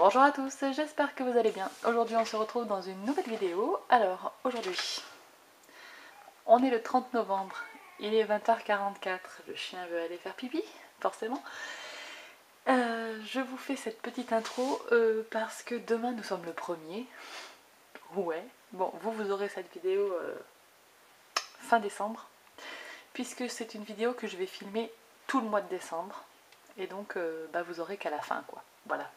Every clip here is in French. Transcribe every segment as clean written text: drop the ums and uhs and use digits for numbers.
Bonjour à tous, j'espère que vous allez bien. Aujourd'hui on se retrouve dans une nouvelle vidéo. Alors aujourd'hui, on est le 30 novembre, il est 20h44, le chien veut aller faire pipi, forcément. Je vous fais cette petite intro parce que demain nous sommes le 1er. Ouais, bon vous aurez cette vidéo fin décembre, puisque c'est une vidéo que je vais filmer tout le mois de décembre. Et donc vous aurez qu'à la fin quoi, voilà.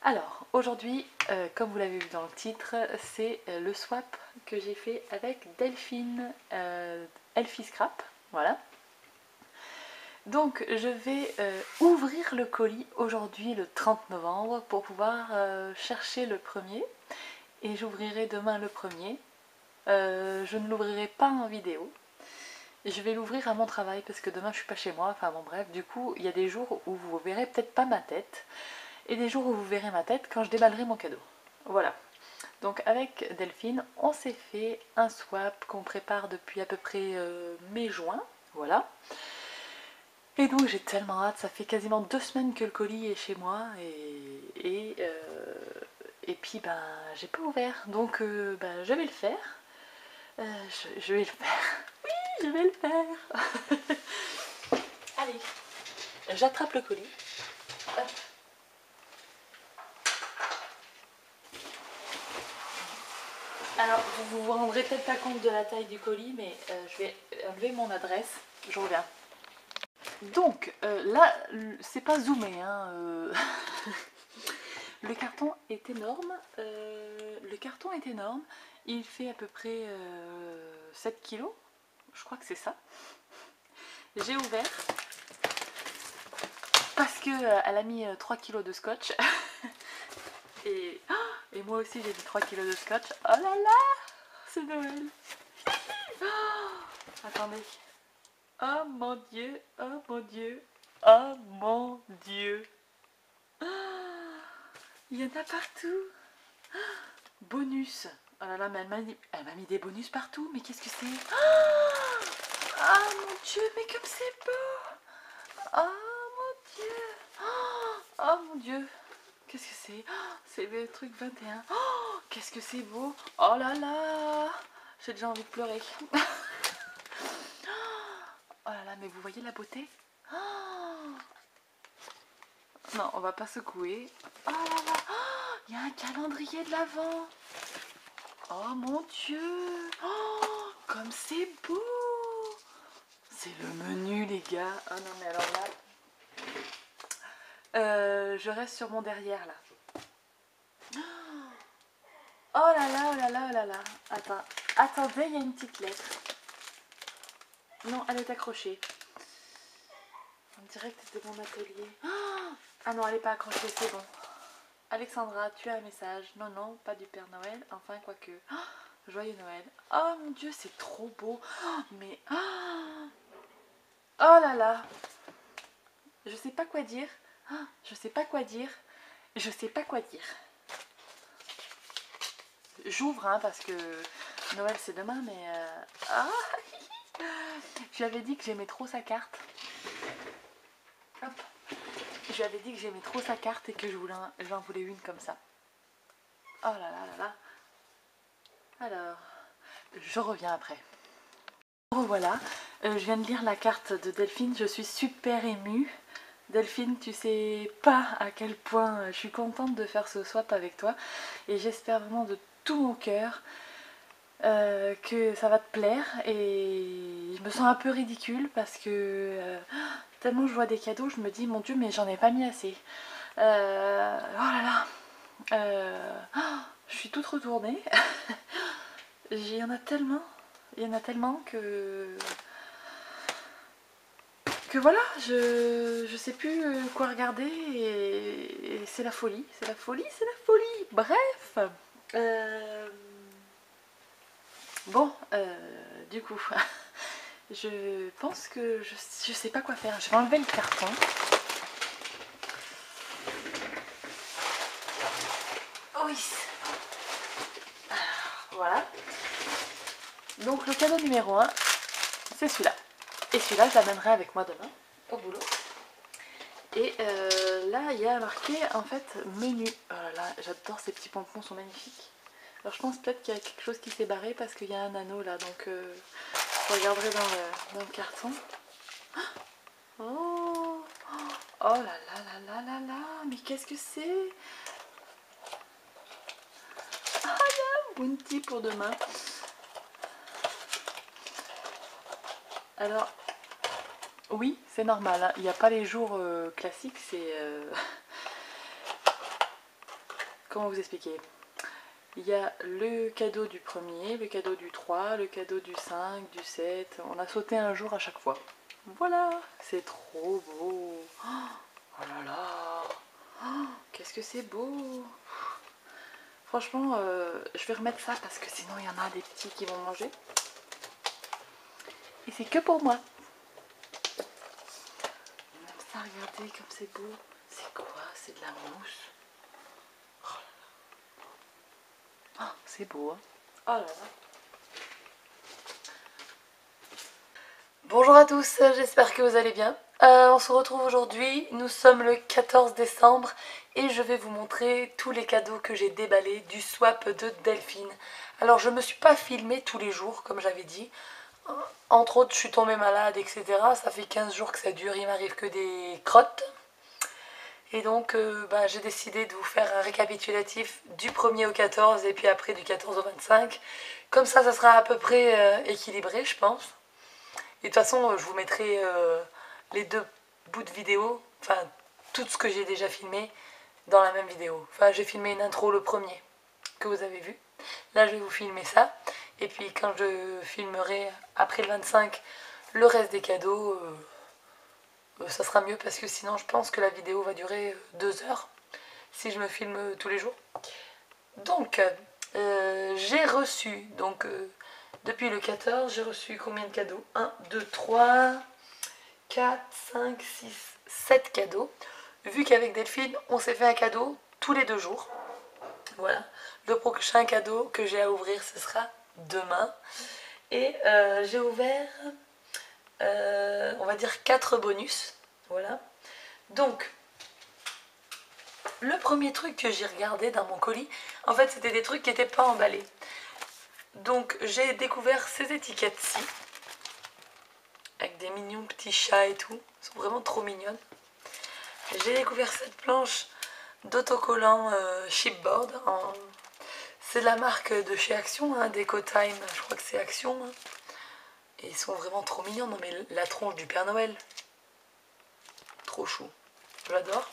Alors, aujourd'hui, comme vous l'avez vu dans le titre, c'est le swap que j'ai fait avec Delphine Elfie Scrap, voilà. Donc, je vais ouvrir le colis aujourd'hui, le 30 novembre, pour pouvoir chercher le premier. Et j'ouvrirai demain le premier. Je ne l'ouvrirai pas en vidéo. Je vais l'ouvrir à mon travail, parce que demain je suis pas chez moi, enfin bon bref. Du coup, il y a des jours où vous verrez peut-être pas ma tête. Et des jours où vous verrez ma tête quand je déballerai mon cadeau. Voilà. Donc avec Delphine, on s'est fait un swap qu'on prépare depuis à peu près mai-juin. Voilà. Et donc j'ai tellement hâte, ça fait quasiment 2 semaines que le colis est chez moi et puis j'ai pas ouvert. Donc je vais le faire. Je vais le faire. Oui, je vais le faire. Allez, j'attrape le colis. Hop. Alors, vous vous rendrez peut-être pas compte de la taille du colis, mais je vais enlever mon adresse, je reviens. Donc, là, c'est pas zoomé, hein, le carton est énorme, il fait à peu près 7 kg, je crois que c'est ça. J'ai ouvert, parce qu'elle a mis 3 kg de scotch, et moi aussi j'ai mis 3 kg de scotch, oh là là, c'est Noël. Attendez. Oh mon dieu, oh mon dieu, oh mon dieu. Il y en a partout. Bonus. Oh là là, mais elle m'a mis des bonus partout. Mais qu'est-ce que c'est? Oh mon dieu, mais comme c'est beau. Oh mon dieu. Oh mon dieu. Qu'est-ce que c'est? C'est le truc 21. Oh, qu'est-ce que c'est beau. Oh là là. J'ai déjà envie de pleurer. Oh là là, mais vous voyez la beauté? Oh, non, on va pas secouer. Oh là là, il y a un calendrier de l'Avent. Oh mon dieu. Oh, comme c'est beau. C'est le menu, les gars. Oh non, mais alors là, je reste sur mon derrière, là. Oh là là, oh là là, oh là là. Attendez, il y a une petite lettre. Non, elle est accrochée. En direct de mon atelier. Ah non, elle n'est pas accrochée, c'est bon. Alexandra, tu as un message. Non, non, pas du Père Noël. Enfin, quoique. Joyeux Noël. Oh mon dieu, c'est trop beau. Mais... Oh là là. Je sais pas quoi dire. Je sais pas quoi dire. Je sais pas quoi dire. J'ouvre, hein, parce que Noël c'est demain, mais... Je lui avais dit que j'aimais trop sa carte. Hop. Je lui avais dit que j'aimais trop sa carte et que j'en voulais une comme ça. Oh là là là là. Alors, je reviens après. Revoilà, je viens de lire la carte de Delphine, je suis super émue. Delphine, tu sais pas à quel point je suis contente de faire ce swap avec toi. Et j'espère vraiment de tout mon cœur que ça va te plaire. Et je me sens un peu ridicule parce que tellement je vois des cadeaux, je me dis mon dieu mais j'en ai pas mis assez. Oh là là, je suis toute retournée. Il y en a tellement que voilà, je sais plus quoi regarder et c'est la folie, c'est la folie, c'est la folie. Bref, bon, du coup, je pense que je sais pas quoi faire. Je vais enlever le carton. Oui. Voilà. Donc le cadeau numéro 1, c'est celui-là. Et celui-là, je l'amènerai avec moi demain au boulot. Et là, il y a marqué en fait menu. Oh là là, j'adore ces petits pompons, sont magnifiques. Alors je pense peut-être qu'il y a quelque chose qui s'est barré parce qu'il y a un anneau là, donc je regarderai dans le carton. Oh, oh là là là là là là, mais qu'est-ce que c'est? Ah là, Bounty pour demain. Alors, oui, c'est normal, hein. Il n'y a pas les jours classiques, c'est... Comment vous expliquer? Il y a le cadeau du premier, le cadeau du 3, le cadeau du 5, du 7. On a sauté un jour à chaque fois. Voilà, c'est trop beau. Oh là là, oh, qu'est-ce que c'est beau. Franchement, je vais remettre ça parce que sinon il y en a des petits qui vont manger. Et c'est que pour moi. Même ça, regardez comme c'est beau. C'est quoi? C'est de la mousse. Oh là là. Oh, c'est beau, hein. Oh là là. Bonjour à tous, j'espère que vous allez bien. On se retrouve aujourd'hui, nous sommes le 14 décembre et je vais vous montrer tous les cadeaux que j'ai déballés du swap de Delphine. Alors je ne me suis pas filmée tous les jours comme j'avais dit, entre autres je suis tombée malade etc. Ça fait 15 jours que ça dure, il m'arrive que des crottes. Et donc j'ai décidé de vous faire un récapitulatif du 1er au 14 et puis après du 14 au 25. Comme ça sera à peu près équilibré je pense. Et de toute façon, je vous mettrai les deux bouts de vidéo, enfin tout ce que j'ai déjà filmé dans la même vidéo. Enfin, j'ai filmé une intro le premier que vous avez vu. Là, je vais vous filmer ça. Et puis quand je filmerai après le 25 le reste des cadeaux, ça sera mieux parce que sinon je pense que la vidéo va durer 2 heures si je me filme tous les jours. Donc, j'ai reçu, depuis le 14, j'ai reçu combien de cadeaux? 1, 2, 3, 4, 5, 6, 7 cadeaux. Vu qu'avec Delphine, on s'est fait un cadeau tous les 2 jours. Voilà. Le prochain cadeau que j'ai à ouvrir, ce sera demain. Et j'ai ouvert, on va dire 4 bonus. Voilà. Donc, le premier truc que j'ai regardé dans mon colis, en fait, c'était des trucs qui n'étaient pas emballés. Donc, j'ai découvert ces étiquettes-ci. Avec des mignons petits chats et tout. Elles sont vraiment trop mignonnes. J'ai découvert cette planche d'autocollant chipboard. C'est de la marque de chez Action, hein, DecoTime. Je crois que c'est Action. Hein. Et ils sont vraiment trop mignons. Non mais la tronche du Père Noël. Trop chou. J'adore.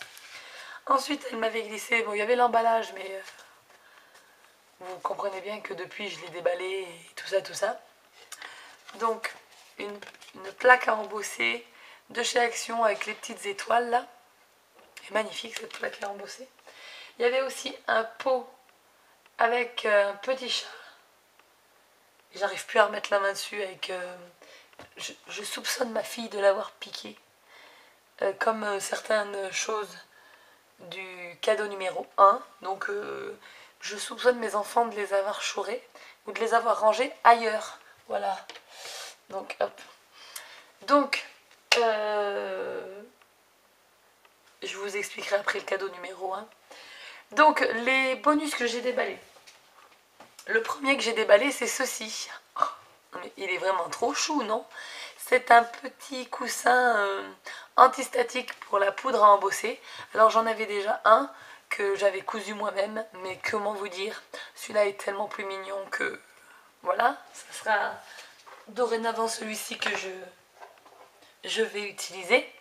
Ensuite, elle m'avait glissé. Bon, il y avait l'emballage, mais vous comprenez bien que depuis, je l'ai déballé et tout ça, tout ça. Donc, une plaque à embosser de chez Action avec les petites étoiles là. C'est magnifique cette plaque à embosser. Il y avait aussi un pot avec un petit chat. J'arrive plus à remettre la main dessus avec... je soupçonne ma fille de l'avoir piqué. Comme certaines choses du cadeau numéro 1. Donc je soupçonne mes enfants de les avoir chourés ou de les avoir rangés ailleurs. Voilà. Donc hop. Donc je vous expliquerai après le cadeau numéro 1. Donc les bonus que j'ai déballés. Le premier que j'ai déballé, c'est ceci. Oh, mais il est vraiment trop chou, non? C'est un petit coussin antistatique pour la poudre à embosser. Alors j'en avais déjà un que j'avais cousu moi-même, mais comment vous dire, celui-là est tellement plus mignon que... Voilà, ça sera dorénavant celui-ci que je vais utiliser.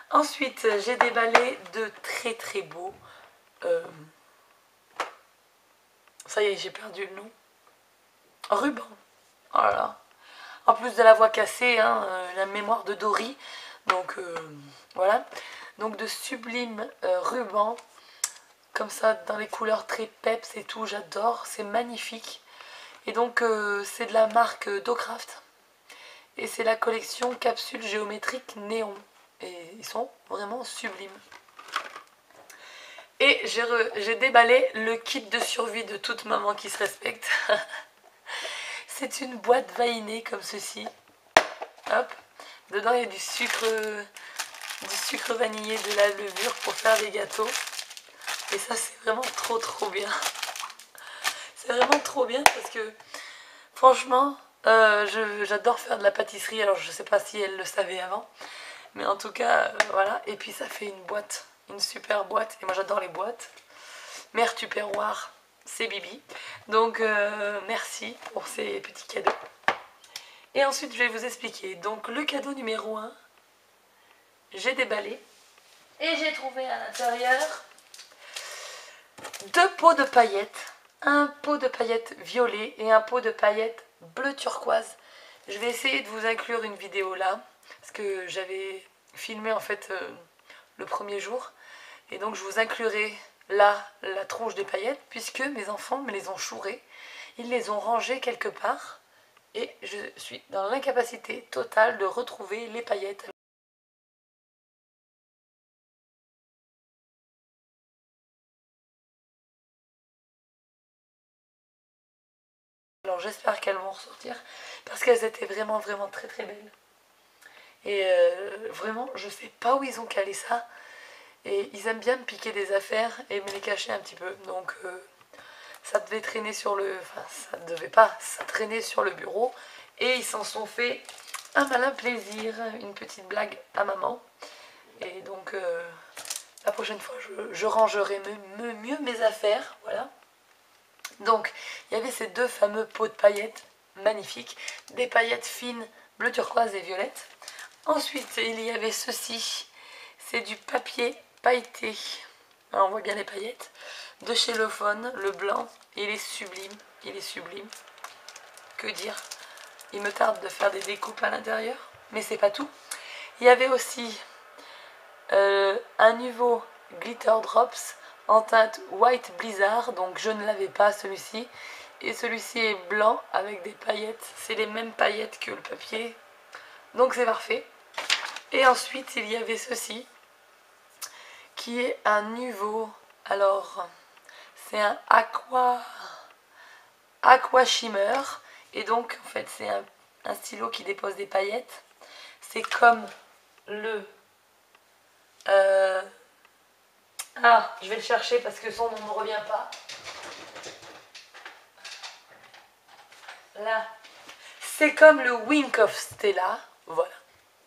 Ensuite, j'ai déballé de très très beaux... ça y est, j'ai perdu le nom. Ruban. Oh là là. En plus de la voix cassée, hein, la mémoire de Dory. Donc voilà. Donc de sublimes rubans. Comme ça, dans les couleurs très peps et tout. J'adore. C'est magnifique. Et donc c'est de la marque Docraft. Et c'est la collection capsule géométrique néon. Et ils sont vraiment sublimes. Et j'ai déballé le kit de survie de toute maman qui se respecte. C'est une boîte vainée comme ceci. Hop. Dedans il y a du sucre du sucre vanillé, de la levure pour faire des gâteaux. Et ça c'est vraiment trop bien. C'est vraiment trop bien parce que franchement, j'adore faire de la pâtisserie. Alors je sais pas si elle le savait avant. Mais en tout cas, voilà. Et puis ça fait une boîte, une super boîte. Et moi j'adore les boîtes. Mère Tupperware, c'est Bibi. Donc merci pour ces petits cadeaux. Et ensuite je vais vous expliquer. Donc le cadeau numéro 1, j'ai déballé. Et j'ai trouvé à l'intérieur 2 pots de paillettes. Un pot de paillettes violet et un pot de paillettes bleu turquoise. Je vais essayer de vous inclure une vidéo là. Parce que j'avais filmé en fait le premier jour. Et donc je vous inclurai là la tronche des paillettes. Puisque mes enfants me les ont chourées. Ils les ont rangées quelque part. Et je suis dans l'incapacité totale de retrouver les paillettes. Alors j'espère qu'elles vont ressortir parce qu'elles étaient vraiment très belles. Et vraiment je sais pas où ils ont calé ça. Et ils aiment bien me piquer des affaires et me les cacher un petit peu. Donc ça devait traîner sur le... Enfin ça ne devait pas, ça traînait sur le bureau. Et ils s'en sont fait un malin plaisir, une petite blague à maman. Et donc la prochaine fois je rangerai mieux mes affaires. Voilà. Donc, il y avait ces 2 fameux pots de paillettes magnifiques, des paillettes fines, bleu turquoise et violette. Ensuite, il y avait ceci, c'est du papier pailleté. Alors, on voit bien les paillettes. De chez Lofone, le blanc, il est sublime, Que dire? Il me tarde de faire des découpes à l'intérieur, mais c'est pas tout. Il y avait aussi un nouveau Glitter Drops en teinte White Blizzard, donc je ne l'avais pas celui-ci. Et celui-ci est blanc avec des paillettes, c'est les mêmes paillettes que le papier, donc c'est parfait. Et ensuite il y avait ceci, qui est un nouveau, alors c'est un Aqua Shimmer, et donc en fait c'est un stylo qui dépose des paillettes. C'est comme le... Ah, je vais le chercher parce que son nom ne me revient pas. Là, c'est comme le Wink of Stella, voilà,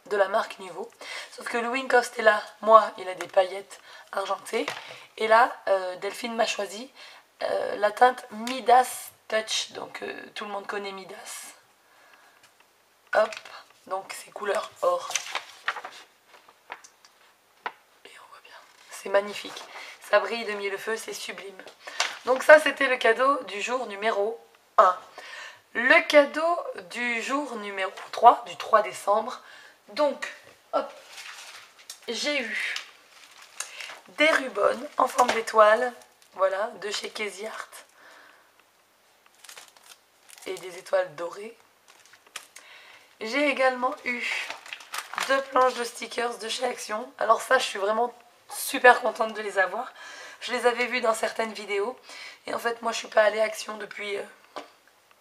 de la marque Nuvo. Sauf que le Wink of Stella, moi, il a des paillettes argentées. Et là, Delphine m'a choisi la teinte Midas Touch. Donc, tout le monde connaît Midas. Hop, donc c'est couleur or. Et on voit bien, c'est magnifique. Ça brille de mille feux, c'est sublime. Donc ça, c'était le cadeau du jour numéro 1. Le cadeau du jour numéro 3, du 3 décembre. Donc, hop, j'ai eu des rubans en forme d'étoile, voilà, de chez Casey Art. Et des étoiles dorées. J'ai également eu 2 planches de stickers de chez Action. Alors ça, je suis vraiment super contente de les avoir. Je les avais vus dans certaines vidéos. Et en fait, moi, je suis pas allée à Action depuis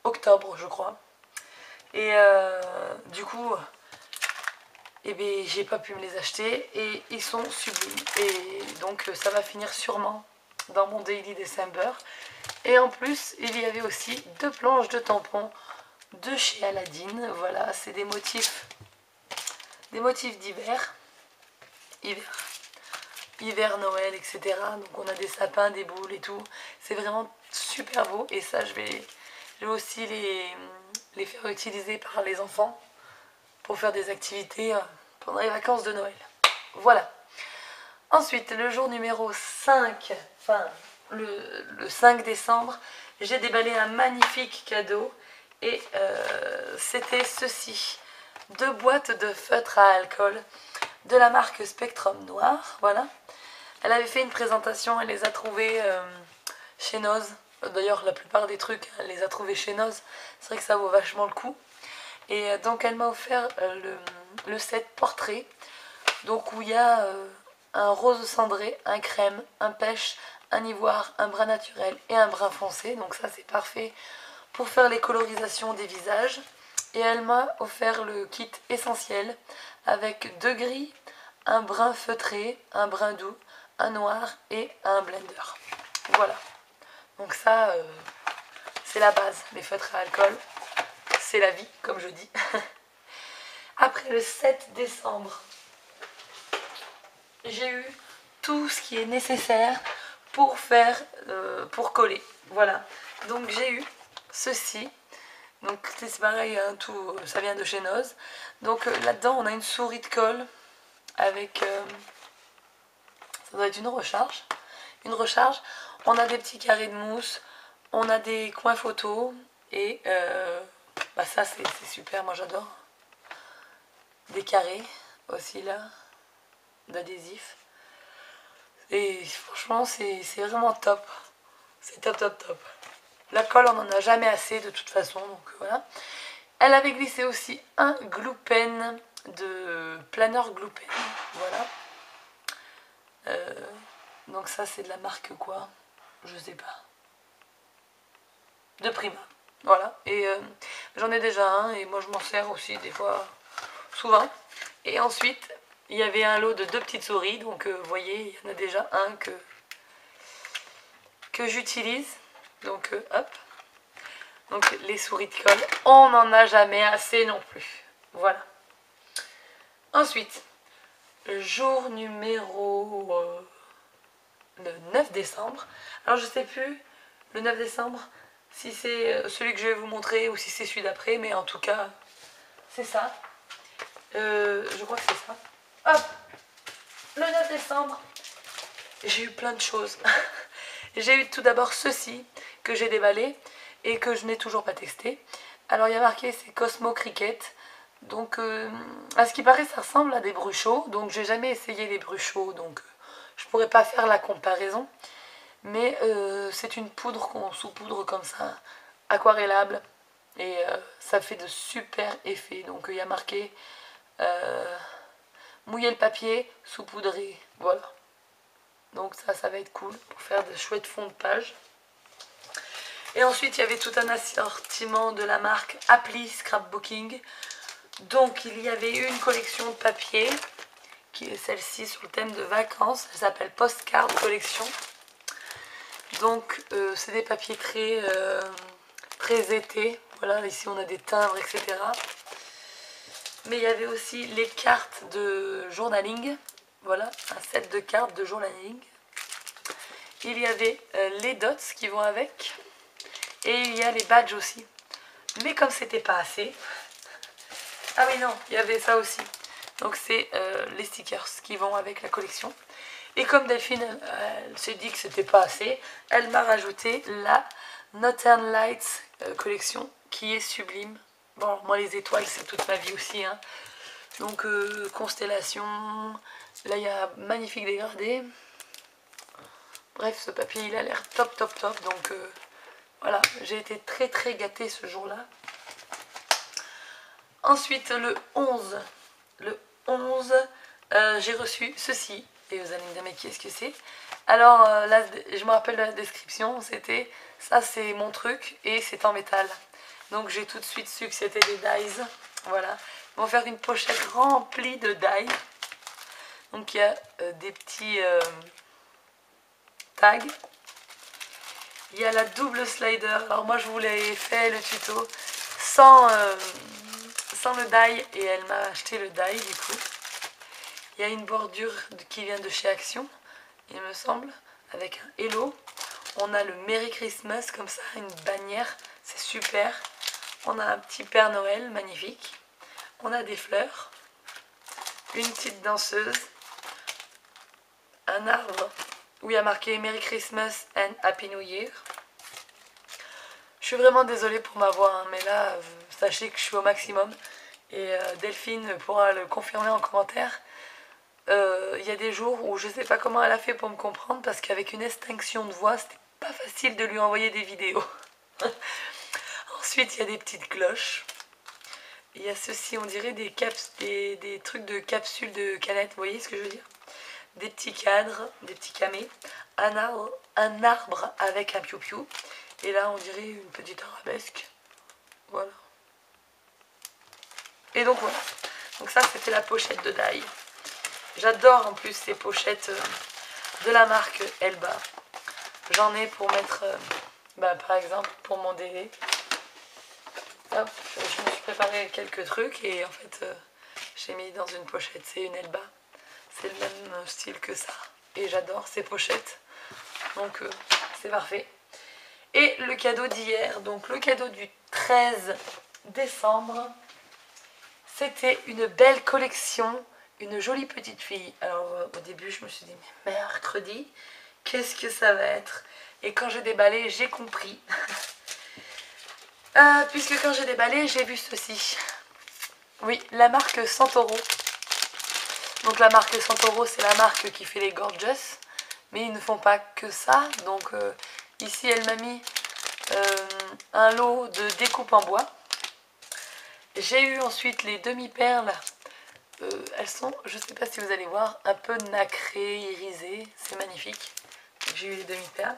octobre, je crois. Et du coup, eh bien, j'ai pas pu me les acheter. Et ils sont sublimes. Et donc, ça va finir sûrement dans mon Daily December. Et en plus, il y avait aussi 2 planches de tampons de chez Aladdin. Voilà, c'est des motifs d'hiver. Hiver, Noël, etc. Donc on a des sapins, des boules et tout. C'est vraiment super beau. Et ça, je vais aussi les faire utiliser par les enfants pour faire des activités pendant les vacances de Noël. Voilà. Ensuite, le jour numéro 5, enfin le 5 décembre, j'ai déballé un magnifique cadeau. Et c'était ceci. 2 boîtes de feutre à alcool de la marque Spectrum Noir. Voilà. Elle avait fait une présentation, elle les a trouvés chez Noz. D'ailleurs, la plupart des trucs, elle les a trouvés chez Noz. C'est vrai que ça vaut vachement le coup. Et donc, elle m'a offert le set portrait. Donc, où il y a un rose cendré, un crème, un pêche, un ivoire, un brun naturel et un brun foncé. Donc ça, c'est parfait pour faire les colorisations des visages. Et elle m'a offert le kit essentiel avec 2 gris, un brun feutré, un brun doux, un noir et un blender. Voilà. Donc ça, c'est la base. Les feutres à alcool, c'est la vie, comme je dis. Après le 7 décembre, j'ai eu tout ce qui est nécessaire pour faire, pour coller. Voilà. Donc j'ai eu ceci. Donc c'est pareil, hein, tout, ça vient de chez Noz. Donc là-dedans, on a une souris de colle avec, ça doit être une recharge. Une recharge. On a des petits carrés de mousse, on a des coins photos et bah ça c'est super, moi j'adore. Des carrés aussi là, d'adhésif. Et franchement c'est vraiment top. C'est top top top. La colle on n'en a jamais assez de toute façon, donc voilà. Elle avait glissé aussi un glue pen de planeur glue pen. Voilà. Donc ça c'est de la marque quoi? Je sais pas. De Prima. Voilà. Et j'en ai déjà un et moi je m'en sers aussi des fois, souvent. Et ensuite, il y avait un lot de 2 petites souris. Donc vous voyez, il y en a déjà un que j'utilise. Donc hop. Donc les souris de colle, on n'en a jamais assez non plus. Voilà. Ensuite, jour numéro le 9 décembre. Alors je sais plus, le 9 décembre, si c'est celui que je vais vous montrer ou si c'est celui d'après, mais en tout cas, c'est ça. Je crois que c'est ça. Hop, le 9 décembre, j'ai eu plein de choses. J'ai eu tout d'abord ceci que j'ai déballé et que je n'ai toujours pas testé. Alors il y a marqué c'est Cosmo Cricket. Donc à ce qui paraît ça ressemble à des bruchots. Donc j'ai jamais essayé les bruchots, donc je pourrais pas faire la comparaison. Mais c'est une poudre qu'on saupoudre comme ça, aquarellable. Et ça fait de super effets. Donc il y a marqué mouiller le papier, saupoudrer. Voilà. Donc ça va être cool pour faire de chouettes fonds de page. Et ensuite il y avait tout un assortiment de la marque Appli Scrapbooking. Donc il y avait une collection de papier qui est celle-ci sur le thème de vacances. Elle s'appelle Postcard Collection. Donc c'est des papiers très été. Voilà, ici on a des timbres, etc. Mais il y avait aussi les cartes de journaling. Voilà, un set de cartes de journaling. Il y avait les dots qui vont avec. Et il y a les badges aussi. Mais comme c'était pas assez... Ah oui non, il y avait ça aussi. Donc c'est les stickers qui vont avec la collection. Et comme Delphine, elle s'est dit que c'était pas assez, elle m'a rajouté la Northern Lights collection qui est sublime. Bon, alors moi les étoiles c'est toute ma vie aussi. Hein. Donc constellation, là il y a magnifique dégradé. Bref, ce papier il a l'air top top top. Donc voilà, j'ai été très gâtée ce jour-là. Ensuite le 11, j'ai reçu ceci. Et vous allez me dire mais qu'est-ce que c'est? Alors là je me rappelle de la description, c'était ça c'est mon truc et c'est en métal. Donc j'ai tout de suite su que c'était des dies. Voilà. Ils vont faire une pochette remplie de dies. Donc il y a des petits tags. Il y a la double slider. Alors moi je vous l'ai fait le tuto sans le die et elle m'a acheté le die du coup. Il y a une bordure qui vient de chez Action, il me semble, avec un hello. On a le Merry Christmas comme ça, une bannière, c'est super. On a un petit Père Noël, magnifique. On a des fleurs, une petite danseuse, un arbre où il y a marqué Merry Christmas and Happy New Year. Je suis vraiment désolée pour ma voix, hein, mais là, sachez que je suis au maximum. Et Delphine pourra le confirmer en commentaire. Il y a des jours où je sais pas comment elle a fait pour me comprendre parce qu'avec une extinction de voix c'était pas facile de lui envoyer des vidéos. Ensuite il y a des petites cloches, il y a ceci, on dirait des trucs de capsules de canettes, vous voyez ce que je veux dire, des petits cadres, des petits camés, un arbre avec un piou-piou et là on dirait une petite arabesque. Voilà. Et donc voilà, donc ça c'était la pochette de die. J'adore en plus ces pochettes de la marque Elba. J'en ai pour mettre, par exemple, pour mon délai. Hop, je me suis préparé quelques trucs et en fait, j'ai mis dans une pochette. C'est une Elba. C'est le même style que ça. Et j'adore ces pochettes. Donc, c'est parfait. Et le cadeau d'hier, donc le cadeau du 13 décembre, c'était une belle collection, une jolie petite fille. Alors au début je me suis dit, mais mercredi, qu'est-ce que ça va être? Et quand j'ai déballé, j'ai compris. Puisque quand j'ai déballé, j'ai vu ceci. Oui, la marque Santoro. Donc la marque Santoro, c'est la marque qui fait les Gorgeous. Mais ils ne font pas que ça. Donc ici, elle m'a mis un lot de découpe en bois. J'ai eu ensuite les demi-perles. Elles sont, je ne sais pas si vous allez voir, un peu nacrées, irisées. C'est magnifique. J'ai eu les demi-perles.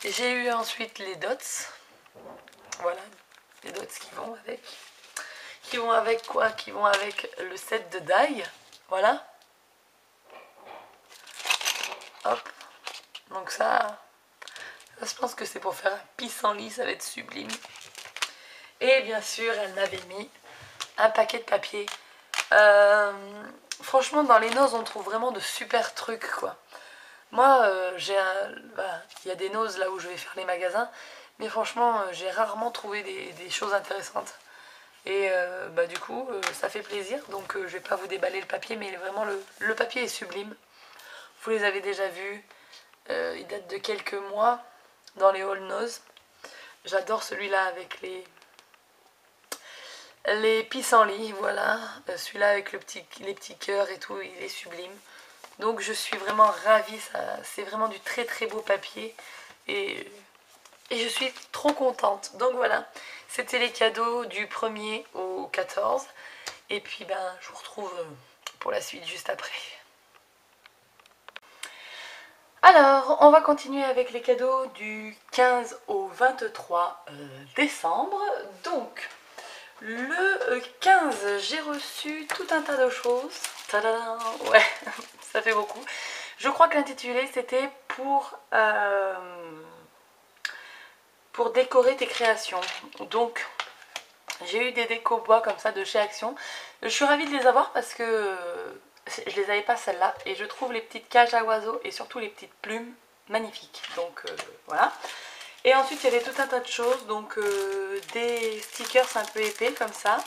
J'ai eu ensuite les dots. Voilà, les dots qui vont avec. Qui vont avec quoi? Qui vont avec le set de die. Voilà. Hop. Donc ça je pense que c'est pour faire un pissenlit, ça va être sublime. Et bien sûr, elle m'avait mis un paquet de papier. Franchement, dans les noses, on trouve vraiment de super trucs, quoi. Moi, il y a des noses là où je vais faire les magasins, mais franchement, j'ai rarement trouvé des choses intéressantes. Et du coup, ça fait plaisir. Donc, je vais pas vous déballer le papier, mais vraiment, le papier est sublime. Vous les avez déjà vus. Il date de quelques mois dans les All Nose. J'adore celui-là avec les pissenlits, voilà. Celui-là avec les petits cœurs et tout, il est sublime. Donc je suis vraiment ravie, c'est vraiment du très très beau papier. Et je suis trop contente. Donc voilà, c'était les cadeaux du 1er au 14. Et puis je vous retrouve pour la suite juste après. Alors, on va continuer avec les cadeaux du 15 au 23 décembre. Donc, le 15, j'ai reçu tout un tas de choses. Tadam! Ouais, ça fait beaucoup. Je crois que l'intitulé, c'était pour décorer tes créations. Donc, j'ai eu des déco bois comme ça de chez Action. Je suis ravie de les avoir parce que je les avais pas celles-là. Et je trouve les petites cages à oiseaux et surtout les petites plumes magnifiques. Donc voilà. Et ensuite il y avait tout un tas de choses. Donc des stickers un peu épais comme ça.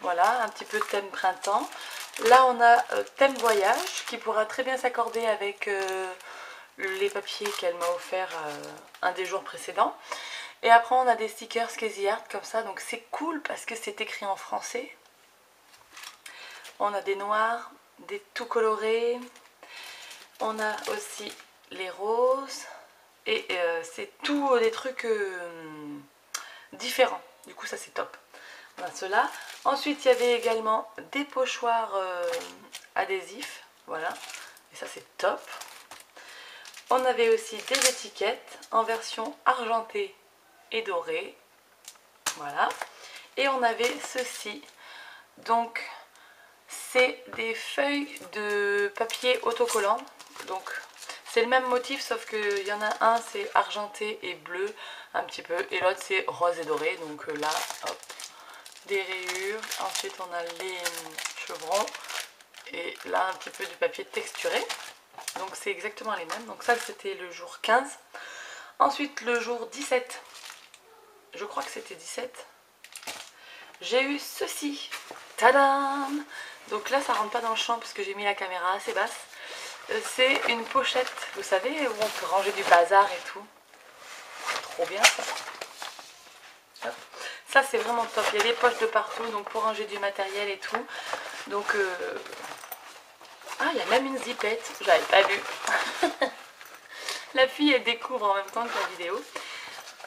Voilà, un petit peu de thème printemps. Là on a thème voyage qui pourra très bien s'accorder avec les papiers qu'elle m'a offert un des jours précédents. Et après on a des stickers Casey Art comme ça, donc c'est cool parce que c'est écrit en français. On a des noirs, des tout colorés. On a aussi les roses. Et c'est tous des trucs différents. Du coup ça c'est top. On a cela. Ensuite il y avait également des pochoirs adhésifs. Voilà. Et ça c'est top. On avait aussi des étiquettes en version argentée et dorée. Voilà. Et on avait ceci. Donc c'est des feuilles de papier autocollant. Donc c'est le même motif sauf qu'il y en a un c'est argenté et bleu un petit peu. Et l'autre c'est rose et doré. Donc là, hop, des rayures. Ensuite on a les chevrons. Et là un petit peu du papier texturé. Donc c'est exactement les mêmes. Donc ça c'était le jour 15. Ensuite le jour 17. Je crois que c'était 17. J'ai eu ceci. Tadam! Donc là ça rentre pas dans le champ parce que j'ai mis la caméra assez basse. C'est une pochette, vous savez, où on peut ranger du bazar et tout. Trop bien ça. Ça c'est vraiment top. Il y a des poches de partout, donc pour ranger du matériel et tout. Donc ah, il y a même une zipette, j'avais pas vu. La fille elle découvre en même temps que la vidéo.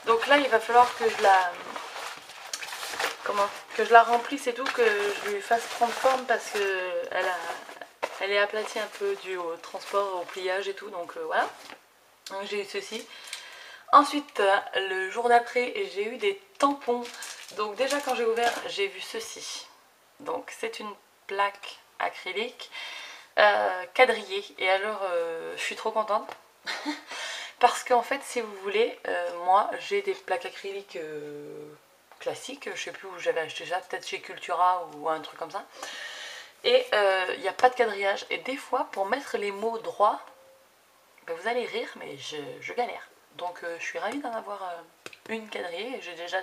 Donc là il va falloir que je la remplisse et tout, que je lui fasse prendre forme parce que elle est aplatie un peu dû au transport, au pliage et tout. Donc voilà. Donc j'ai eu ceci. Ensuite le jour d'après j'ai eu des tampons. Donc déjà quand j'ai ouvert j'ai vu ceci. Donc c'est une plaque acrylique. quadrillé. Et alors je suis trop contente. Parce qu'en fait, si vous voulez, moi j'ai des plaques acryliques classiques, je sais plus où j'avais acheté ça, peut-être chez Cultura ou un truc comme ça. Et il n'y a pas de quadrillage. Et des fois, pour mettre les mots droits, ben, vous allez rire, mais je galère. Donc je suis ravie d'en avoir une quadrillée. J'ai déjà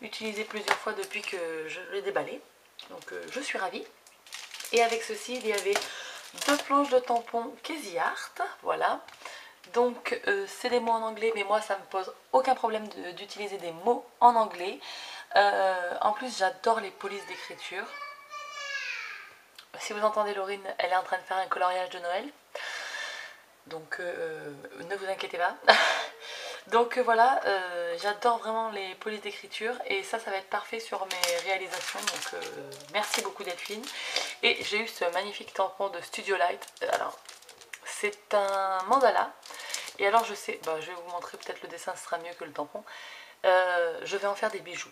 utilisé plusieurs fois depuis que je l'ai déballé. Donc je suis ravie. Et avec ceci, il y avait 2 planches de tampons Casey Art. Voilà. Donc c'est des mots en anglais, mais moi ça me pose aucun problème d'utiliser des mots en anglais. En plus j'adore les polices d'écriture. Si vous entendez Laurine, elle est en train de faire un coloriage de Noël. Donc ne vous inquiétez pas. Donc voilà, j'adore vraiment les polices d'écriture et ça va être parfait sur mes réalisations. Donc merci beaucoup Delphine. Et j'ai eu ce magnifique tampon de Studio Light. Alors c'est un mandala. Et alors je sais, bah, je vais vous montrer, peut-être le dessin sera mieux que le tampon. Je vais en faire des bijoux.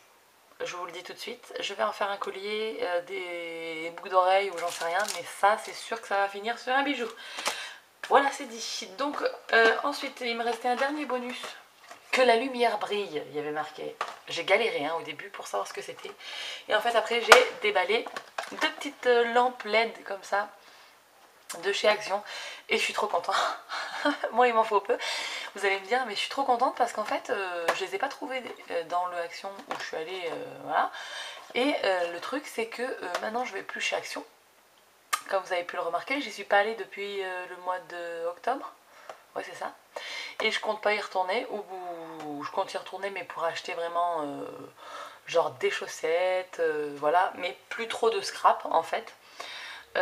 Je vous le dis tout de suite. Je vais en faire un collier, des boucles d'oreilles ou j'en sais rien. Mais ça, c'est sûr que ça va finir sur un bijou. Voilà, c'est dit. Donc ensuite, il me restait un dernier bonus. Que la lumière brille, il y avait marqué. J'ai galéré hein, au début pour savoir ce que c'était. Et en fait, après, j'ai déballé 2 petites lampes LED comme ça de chez Action et je suis trop contente. Moi il m'en faut peu, vous allez me dire, mais je suis trop contente parce qu'en fait je les ai pas trouvées dans le Action où je suis allée, voilà. Et le truc c'est que maintenant je vais plus chez Action, comme vous avez pu le remarquer, j'y suis pas allée depuis le mois d'octobre, ouais c'est ça, et je compte pas y retourner, ou je compte y retourner mais pour acheter vraiment genre des chaussettes, voilà, mais plus trop de scrap en fait.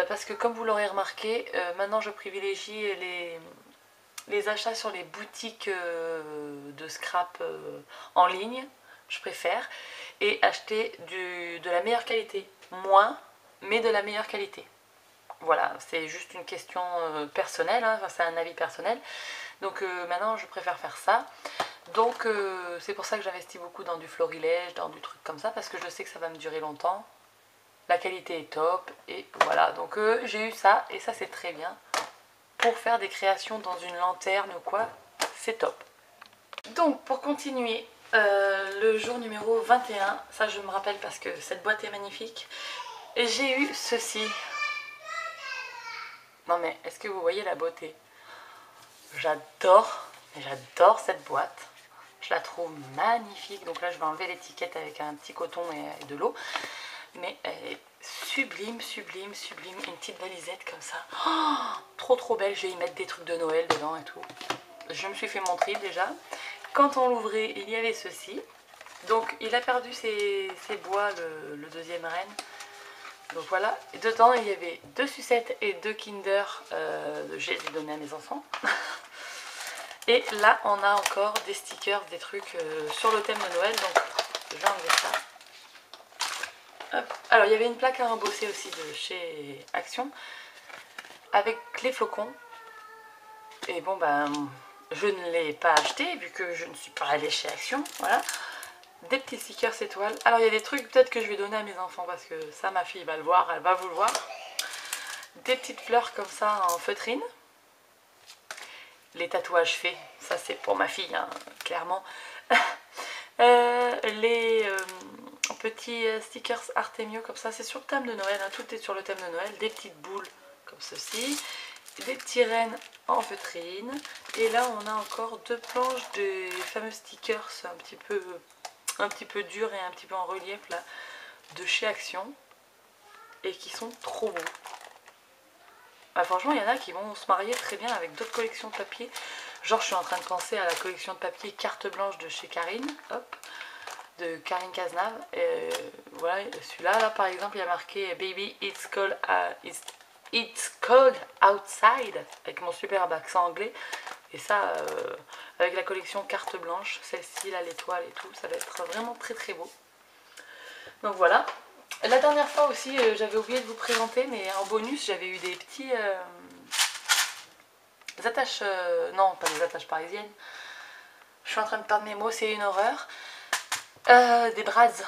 Parce que comme vous l'aurez remarqué, maintenant je privilégie les achats sur les boutiques de scrap en ligne, je préfère, et acheter de la meilleure qualité. Moins, mais de la meilleure qualité. Voilà, c'est juste une question personnelle, hein, c'est un avis personnel. Donc maintenant je préfère faire ça. Donc c'est pour ça que j'investis beaucoup dans du florilège, dans du truc comme ça, parce que je sais que ça va me durer longtemps. La qualité est top et voilà, donc j'ai eu ça et ça c'est très bien pour faire des créations dans une lanterne ou quoi, c'est top. Donc pour continuer, le jour numéro 21, ça je me rappelle parce que cette boîte est magnifique, et j'ai eu ceci. Non mais est-ce que vous voyez la beauté? J'adore cette boîte, je la trouve magnifique. Donc là je vais enlever l'étiquette avec un petit coton et de l'eau, mais elle est sublime, sublime, sublime. Une petite valisette comme ça, oh, trop trop belle. Je vais y mettre des trucs de Noël dedans et tout. Je me suis fait mon tri déjà. Quand on l'ouvrait, il y avait ceci. Donc il a perdu ses bois, le deuxième reine. Donc voilà, et dedans il y avait 2 sucettes et 2 Kinder, j'ai donné à mes enfants. Et là on a encore des stickers, des trucs sur le thème de Noël, donc je vais enlever ça. Hop. Alors il y avait une plaque à embosser aussi de chez Action, avec les flocons. Et bon ben, je ne l'ai pas acheté vu que je ne suis pas allée chez Action, voilà. Des petits stickers étoiles. Alors il y a des trucs peut-être que je vais donner à mes enfants parce que ça ma fille va le voir, elle va vous le voir. Des petites fleurs comme ça en feutrine. Les tatouages faits, ça c'est pour ma fille hein, clairement. Les petits stickers Artemio comme ça, c'est sur le thème de Noël, hein, tout est sur le thème de Noël. Des petites boules comme ceci, des petits rennes en feutrine. Et là on a encore 2 planches des fameux stickers un petit peu durs et un petit peu en relief là, de chez Action, et qui sont trop beaux. Bah, franchement il y en a qui vont se marier très bien avec d'autres collections de papier. Genre je suis en train de penser à la collection de papier carte blanche de chez Karine, hop, de Karine Cazenave. Voilà, celui-là là, par exemple il y a marqué Baby it's cold outside, avec mon superbe accent anglais. Et ça, avec la collection carte blanche, celle-ci, là, l'étoile et tout, ça va être vraiment très très beau. Donc voilà. La dernière fois aussi, j'avais oublié de vous présenter, mais en bonus, j'avais eu des petits attaches, non, pas des attaches parisiennes. Je suis en train de perdre mes mots, c'est une horreur. Des brads.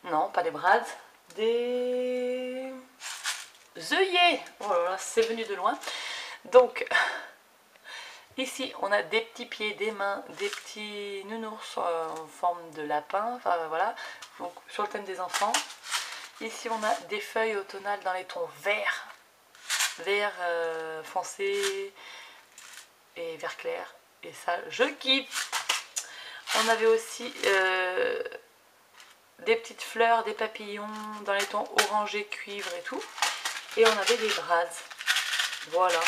Non, pas des brads. Des œillets. Oh là là, c'est venu de loin. Donc, ici, on a des petits pieds, des mains, des petits nounours en forme de lapin. Enfin, voilà, donc sur le thème des enfants. Ici, on a des feuilles automnales dans les tons vert, vert foncé et vert clair. Et ça, je kiffe. On avait aussi des petites fleurs, des papillons dans les tons orangé, cuivre et tout. Et on avait des brasses. Voilà.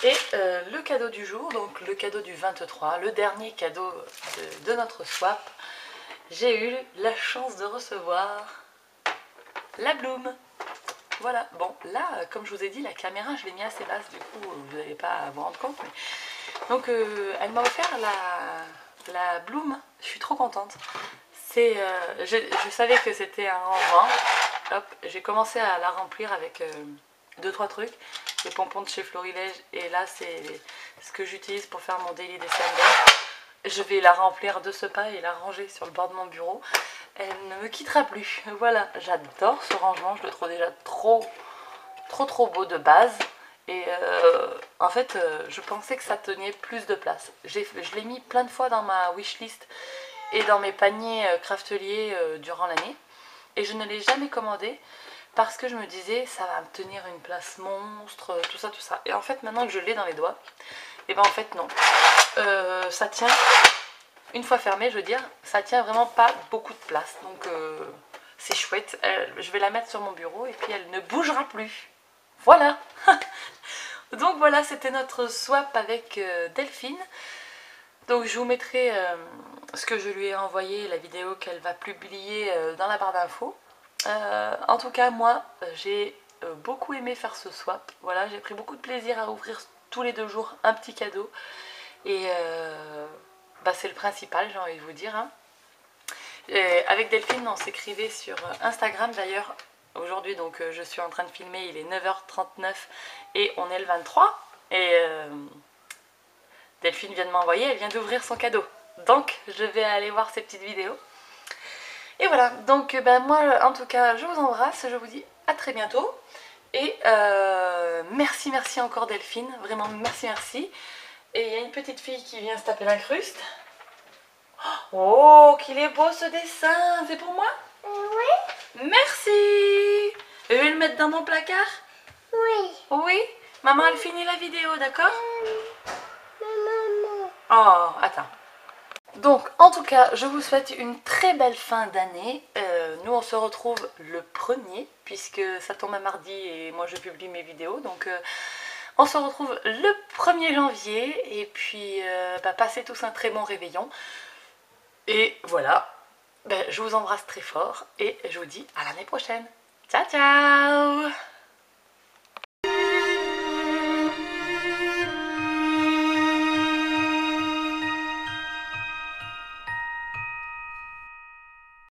Et le cadeau du jour, donc le cadeau du 23, le dernier cadeau de notre swap, j'ai eu la chance de recevoir la Bloom. Voilà, bon là, comme je vous ai dit, la caméra je l'ai mis assez basse, du coup vous n'allez pas à vous rendre compte. Mais... Donc elle m'a offert la Bloom, je suis trop contente. Je savais que c'était un rangement. Hop, j'ai commencé à la remplir avec 2-3 trucs. Les pompons de chez Florilège, et là c'est ce que j'utilise pour faire mon Daily December. Je vais la remplir de ce pas et la ranger sur le bord de mon bureau. Elle ne me quittera plus. Voilà, j'adore ce rangement, je le trouve déjà trop beau de base. Et en fait, je pensais que ça tenait plus de place. Je l'ai mis plein de fois dans ma wishlist et dans mes paniers crafteliers durant l'année. Et je ne l'ai jamais commandé parce que je me disais, ça va me tenir une place monstre, tout ça, tout ça. Et en fait, maintenant que je l'ai dans les doigts, et ben en fait non. Ça tient, une fois fermé, je veux dire, ça tient vraiment pas beaucoup de place. Donc c'est chouette. Je vais la mettre sur mon bureau et puis elle ne bougera plus. Voilà. Donc voilà, c'était notre swap avec Delphine. Donc je vous mettrai ce que je lui ai envoyé, la vidéo qu'elle va publier dans la barre d'infos. En tout cas, moi, j'ai beaucoup aimé faire ce swap. Voilà, j'ai pris beaucoup de plaisir à ouvrir tous les 2 jours un petit cadeau. Et bah, c'est le principal, j'ai envie de vous dire. Hein. Avec Delphine, on s'écrivait sur Instagram d'ailleurs. Aujourd'hui, donc je suis en train de filmer, il est 9h39 et on est le 23. Et Delphine vient de m'envoyer, elle vient d'ouvrir son cadeau. Donc, je vais aller voir ces petites vidéos. Et voilà, donc ben, moi, en tout cas, je vous embrasse, je vous dis à très bientôt. Et merci encore Delphine, vraiment merci. Et il y a une petite fille qui vient se taper l'incruste. Oh, qu'il est beau ce dessin, c'est pour moi? Oui. Merci. Je vais le mettre dans mon placard? Oui. Oui. Maman, elle finit la vidéo, d'accord? Maman. Oh, attends. Donc, en tout cas, je vous souhaite une très belle fin d'année. Nous, on se retrouve le 1er, puisque ça tombe un mardi et moi, je publie mes vidéos. Donc, on se retrouve le 1er janvier. Et puis, bah, passez tous un très bon réveillon. Et voilà, ben, je vous embrasse très fort et je vous dis à l'année prochaine. Ciao, ciao!